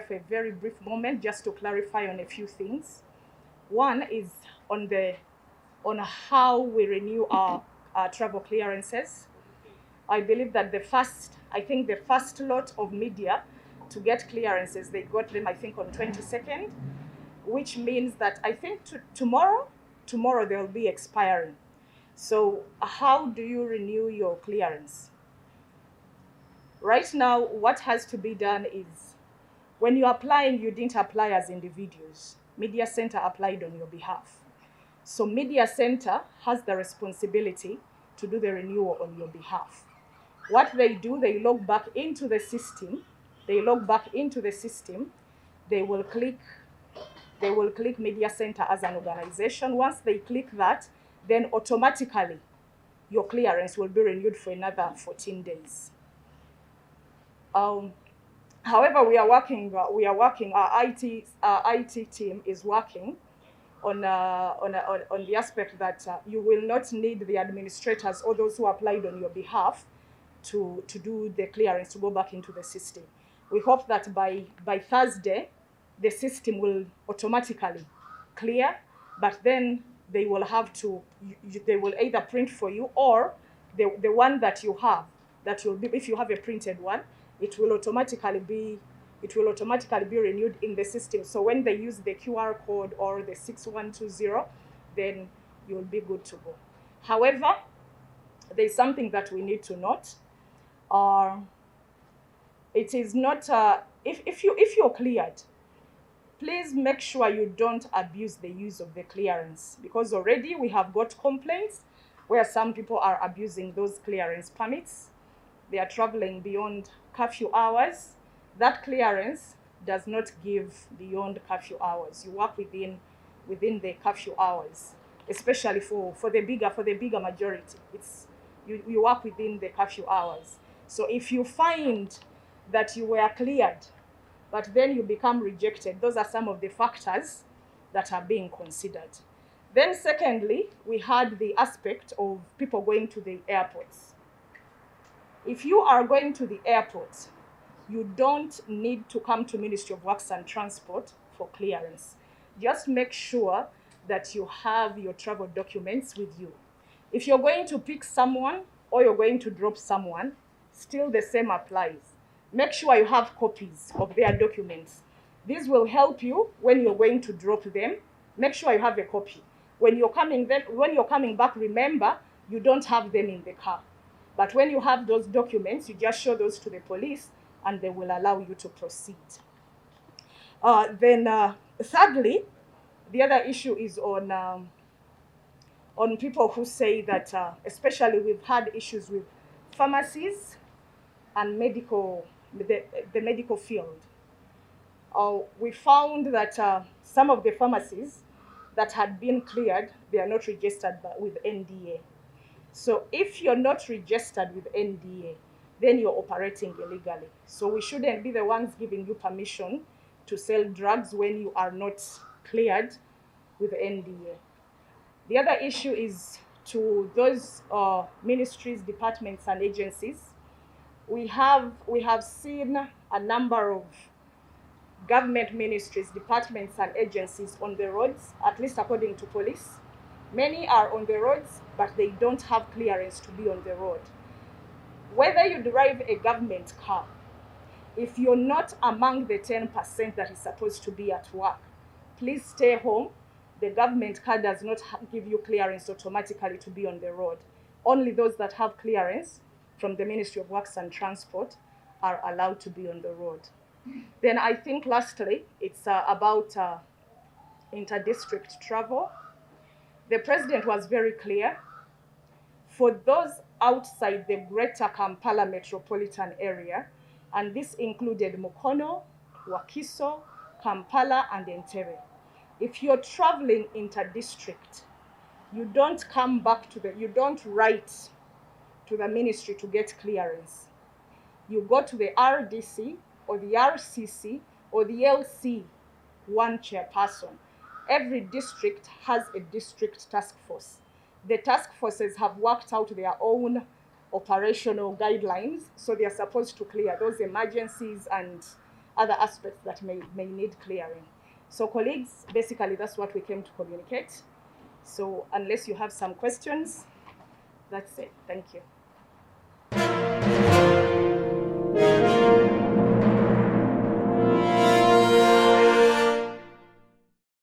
for a very brief moment just to clarify on a few things. One is on how we renew our travel clearances. I believe that the first lot of media to get clearances, they got them, I think, on 22nd, which means that I think tomorrow they'll be expiring. So how do you renew your clearance? Right now, what has to be done is, when you're applying, you didn't apply as individuals. Media Center applied on your behalf. So Media Center has the responsibility to do the renewal on your behalf. What they do, they log back into the system. They will click Media Center as an organization. Once they click that, then automatically your clearance will be renewed for another 14 days. However, we are working. Our IT team is working on the aspect that you will not need the administrators or those who applied on your behalf to do the clearance, to go back into the system. We hope that by Thursday, the system will automatically clear, but then they will have to, they will either print for you, or the one that you have, that will be, if you have a printed one, it will automatically be renewed in the system. So when they use the QR code or the 6120, then you'll be good to go. However, there's something that we need to note. It is not, if you're cleared, please make sure you don't abuse the use of the clearance, because already we have got complaints where some people are abusing those clearance permits. They are traveling beyond curfew hours. That clearance does not give beyond curfew hours. You work within the curfew hours, especially for the bigger majority. You work within the curfew hours. So if you find that you were cleared, but then you become rejected, those are some of the factors that are being considered. Then secondly, we had the aspect of people going to the airports. If you are going to the airport, you don't need to come to Ministry of Works and Transport for clearance. Just make sure that you have your travel documents with you. If you're going to pick someone or you're going to drop someone, still the same applies. Make sure you have copies of their documents. This will help you when you're going to drop them. Make sure you have a copy. When you're coming back, remember, you don't have them in the car. But when you have those documents, you just show those to the police and they will allow you to proceed. Thirdly, the other issue is on people who say that, especially we've had issues with pharmacies and the medical field. We found that some of the pharmacies that had been cleared, they are not registered with NDA. So if you're not registered with NDA, then you're operating illegally. So we shouldn't be the ones giving you permission to sell drugs when you are not cleared with NDA. The other issue is to those ministries, departments, and agencies. We have seen a number of government ministries, departments, and agencies on the roads, at least according to police. Many are on the roads, but they don't have clearance to be on the road. Whether you drive a government car, if you're not among the 10% that is supposed to be at work, please stay home. The government car does not give you clearance automatically to be on the road. Only those that have clearance from the Ministry of Works and Transport are allowed to be on the road. Then I think lastly, it's about inter-district travel. The president was very clear. For those outside the greater Kampala metropolitan area, and this included Mukono, Wakiso, Kampala, and Entebbe. If you're traveling inter-district, you don't write to the ministry to get clearance. You go to the RDC or the RCC or the LC, one chairperson. Every district has a district task force. The task forces have worked out their own operational guidelines, so they are supposed to clear those emergencies and other aspects that may need clearing. So colleagues, basically that's what we came to communicate. So unless you have some questions, that's it. Thank you.